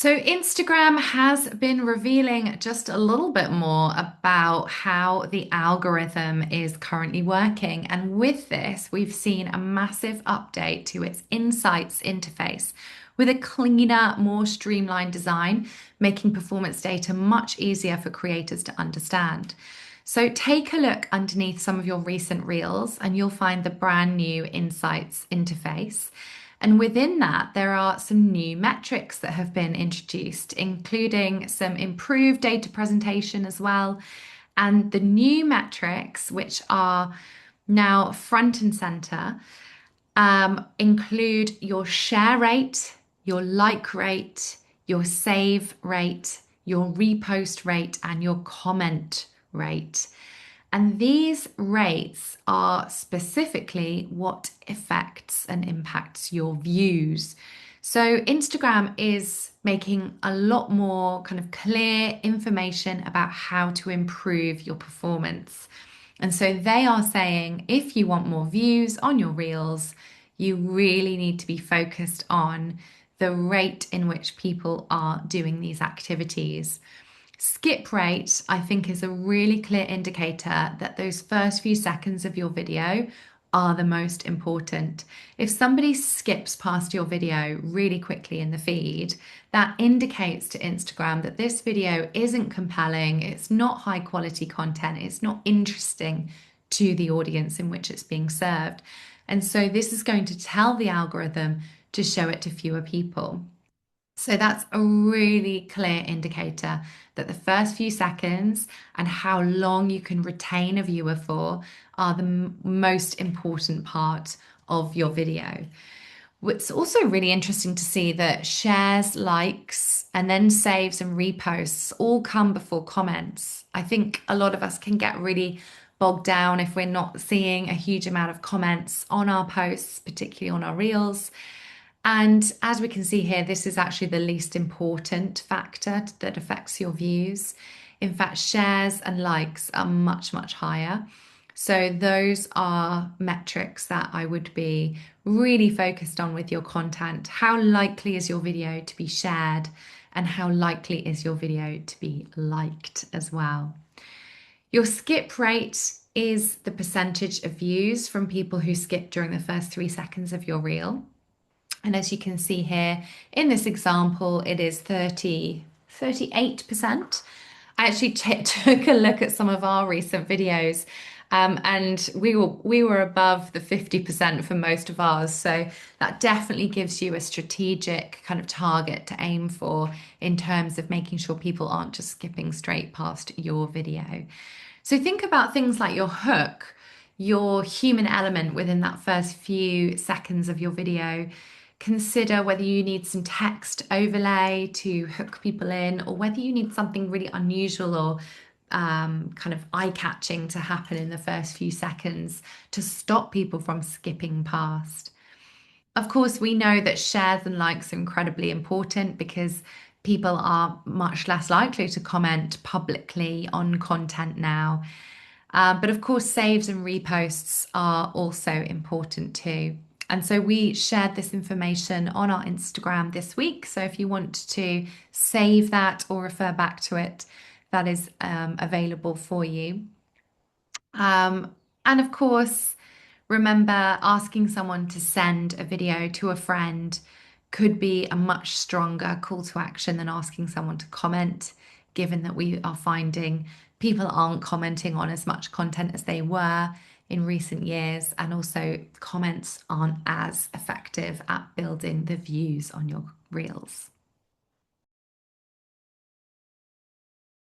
So, Instagram has been revealing just a little bit more about how the algorithm is currently working. And with this, we've seen a massive update to its Insights interface with a cleaner, more streamlined design, making performance data much easier for creators to understand. So, take a look underneath some of your recent reels, and you'll find the brand new Insights interface. And within that, there are some new metrics that have been introduced, including some improved data presentation as well. And the new metrics, which are now front and center, include your share rate, your like rate, your save rate, your repost rate, and your comment rate. And these rates are specifically what affects and impacts your views. So Instagram is making a lot more kind of clear information about how to improve your performance. And so they are saying if you want more views on your reels, you really need to be focused on the rate in which people are doing these activities. Skip rate, I think, is a really clear indicator that those first few seconds of your video are the most important. If somebody skips past your video really quickly in the feed, that indicates to Instagram that this video isn't compelling, it's not high quality content, it's not interesting to the audience in which it's being served. And so this is going to tell the algorithm to show it to fewer people. So that's a really clear indicator that the first few seconds and how long you can retain a viewer for are the most important part of your video. It's also really interesting to see that shares, likes, and then saves and reposts all come before comments. I think a lot of us can get really bogged down if we're not seeing a huge amount of comments on our posts, particularly on our reels. And as we can see here, this is actually the least important factor that affects your views. In fact, shares and likes are much, much higher. So those are metrics that I would be really focused on with your content. How likely is your video to be shared, and how likely is your video to be liked as well? Your skip rate is the percentage of views from people who skip during the first 3 seconds of your reel. And as you can see here in this example, it is 38%. I actually took a look at some of our recent videos, and we were above the 50% for most of ours. So that definitely gives you a strategic kind of target to aim for in terms of making sure people aren't just skipping straight past your video. So think about things like your hook, your human element within that first few seconds of your video. Consider whether you need some text overlay to hook people in, or whether you need something really unusual or kind of eye-catching to happen in the first few seconds to stop people from skipping past. Of course, we know that shares and likes are incredibly important because people are much less likely to comment publicly on content now. But of course, saves and reposts are also important too. And so we shared this information on our Instagram this week. So if you want to save that or refer back to it, that is available for you. And of course, remember asking someone to send a video to a friend could be a much stronger call to action than asking someone to comment, given that we are finding people aren't commenting on as much content as they were in recent years, and also comments aren't as effective at building the views on your reels.